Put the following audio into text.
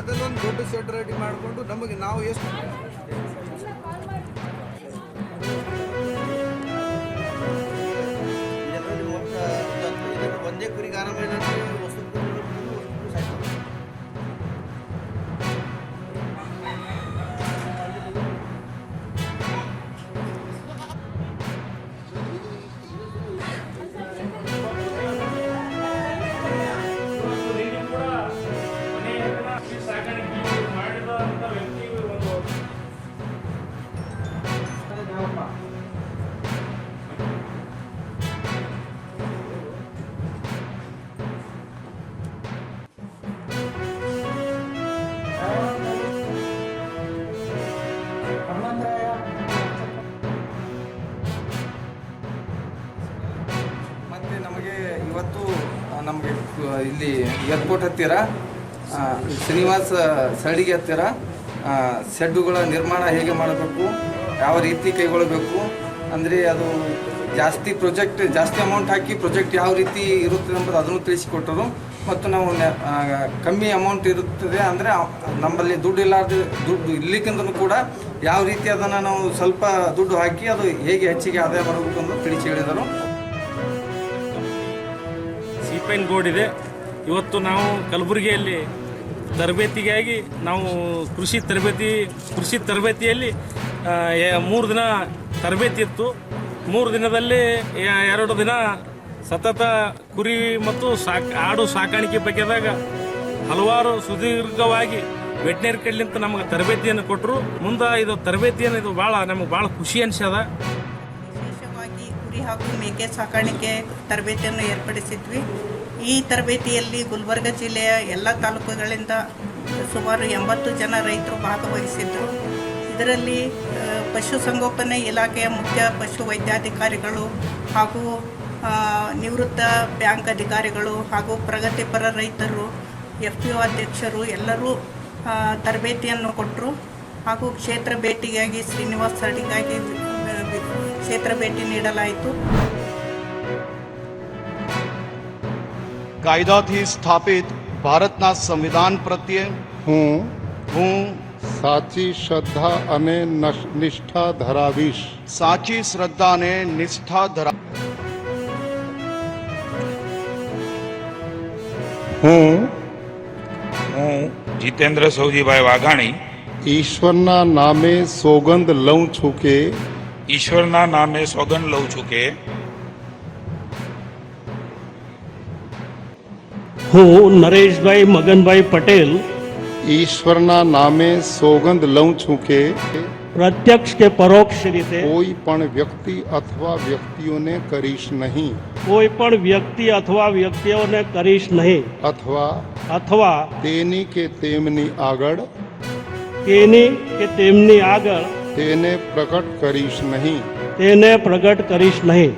ಅದನ್ನೊಂದು ದೊಡ್ಡ shed ready ಮಾಡಿಕೊಂಡು ನಮಗೆ ನಾವು ಎಷ್ಟು ಒಂದೇ ಕುರಿಗೆ ಆರಾಮ ವಸ್ತು ಮತ್ತು ನಮಗೆ ಇವತ್ತು ನಮಗೆ ಇಲ್ಲಿ ಏರ್ಪೋರ್ಟ್ ಹತ್ತಿರ ಶ್ರೀನಿವಾಸ ಸರಡಿಗೆ ಹತ್ತಿರ ಶೆಡ್ಡುಗಳ ನಿರ್ಮಾಣ ಹೇಗೆ ಮಾಡಬೇಕು, ಯಾವ ರೀತಿ ಕೈಗೊಳ್ಳಬೇಕು, ಅಂದರೆ ಅದು ಜಾಸ್ತಿ ಅಮೌಂಟ್ ಹಾಕಿ ಪ್ರಾಜೆಕ್ಟ್ ಯಾವ ರೀತಿ ಇರುತ್ತದೆ ಎಂಬುದು ಅದನ್ನು ತಿಳಿಸಿಕೊಟ್ಟರು. ಮತ್ತು ನಾವು ಕಮ್ಮಿ ಅಮೌಂಟ್ ಇರುತ್ತದೆ ಅಂದರೆ ನಮ್ಮಲ್ಲಿ ದುಡ್ಡು ಇರ್ಲಿಕ್ಕಿಂತಲೂ ಕೂಡ ಯಾವ ರೀತಿ ಅದನ್ನು ನಾವು ಸ್ವಲ್ಪ ದುಡ್ಡು ಹಾಕಿ ಅದು ಹೇಗೆ ಹೆಚ್ಚಿಗೆ ಆದಾಯ ಮಾಡಬೇಕು ಅಂತ ತಿಳಿಸಿ ಹೇಳಿದರು. ಸೀಪೈನ್ ಬೋರ್ಡ್ ಇದೆ. ಇವತ್ತು ನಾವು ಕಲಬುರಗಿಯಲ್ಲಿ ತರಬೇತಿಗಾಗಿ ನಾವು ಕೃಷಿ ತರಬೇತಿಯಲ್ಲಿ 3 ದಿನ ತರಬೇತಿ ಇತ್ತು. 3 ದಿನದಲ್ಲಿ 2 ದಿನ ಸತತ ಕುರಿ ಮತ್ತು ಆಡು ಸಾಕಾಣಿಕೆ ಬಗ್ಗೆದಾಗ ಹಲವಾರು ಸುದೀರ್ಘವಾಗಿ ವೆಟ್ನರಿ ಕಡೆಲಿಂತ ನಮಗೆ ತರಬೇತಿಯನ್ನು ಕೊಟ್ಟರು. ಮುಂದೆ ಇದು ತರಬೇತಿಯನ್ನು ಇದು ನಮಗೆ ಭಾಳ ಖುಷಿ ಅನಿಸ್ಯದ. ವಿಶೇಷವಾಗಿ ಕುರಿ ಹಾಗೂ ಮೇಕೆ ಸಾಕಾಣಿಕೆ ತರಬೇತಿಯನ್ನು ಏರ್ಪಡಿಸಿದ್ವಿ. ಈ ತರಬೇತಿಯಲ್ಲಿ ಗುಲ್ಬರ್ಗ ಜಿಲ್ಲೆಯ ಎಲ್ಲ ತಾಲೂಕುಗಳಿಂದ ಸುಮಾರು 80 ಜನ ರೈತರು ಭಾಗವಹಿಸಿದ್ದರು. ಇದರಲ್ಲಿ ಪಶುಸಂಗೋಪನೆ ಇಲಾಖೆಯ ಮುಖ್ಯ ಪಶು ವೈದ್ಯಾಧಿಕಾರಿಗಳು ಹಾಗೂ ನಿವೃತ್ತ ಬ್ಯಾಂಕ್ ಅಧಿಕಾರಿಗಳು ಹಾಗೂ ಪ್ರಗತಿಪರ ರೈತರು, FPO ಅಧ್ಯಕ್ಷರು ಎಲ್ಲರೂ ತರಬೇತಿಯನ್ನು ಕೊಟ್ಟರು. ಹಾಗೂ ಕ್ಷೇತ್ರ ಭೇಟಿಗಾಗಿ ಶ್ರೀನಿವಾಸ ಸರಡಿಗಾಗಿ ಕ್ಷೇತ್ರ ಭೇಟಿ ನೀಡಲಾಯಿತು. કાયદાથી સ્થાપિત ભારતના સંવિધાન પ્રત્યે હું સાચી શ્રદ્ધા અને નિષ્ઠા ધરાવીશ. સાચી શ્રદ્ધા અને નિષ્ઠા હું જીતેન્દ્ર સૌજીભાઈ વાઘાણી ઈશ્વરના નામે સોગંદ લઉં છું કે ઈશ્વરના નામે સોગંદ લઉં છું કે હું નરેશભાઈ મગનભાઈ પટેલ ઈશ્વરના નામે સોગંદ લઉં છું કે પ્રત્યક્ષ કે પરોક્ષ રીતે કોઈ પણ વ્યક્તિ અથવા વ્યક્તિઓને કરીશ નહીં કોઈ પણ વ્યક્તિ અથવા વ્યક્તિઓને કરીશ નહીં અથવા તેની કે તેમની આગળ તેની કે તેમની આગળ તેને પ્રગટ કરીશ નહીં. તેને પ્રગટ કરીશ નહીં.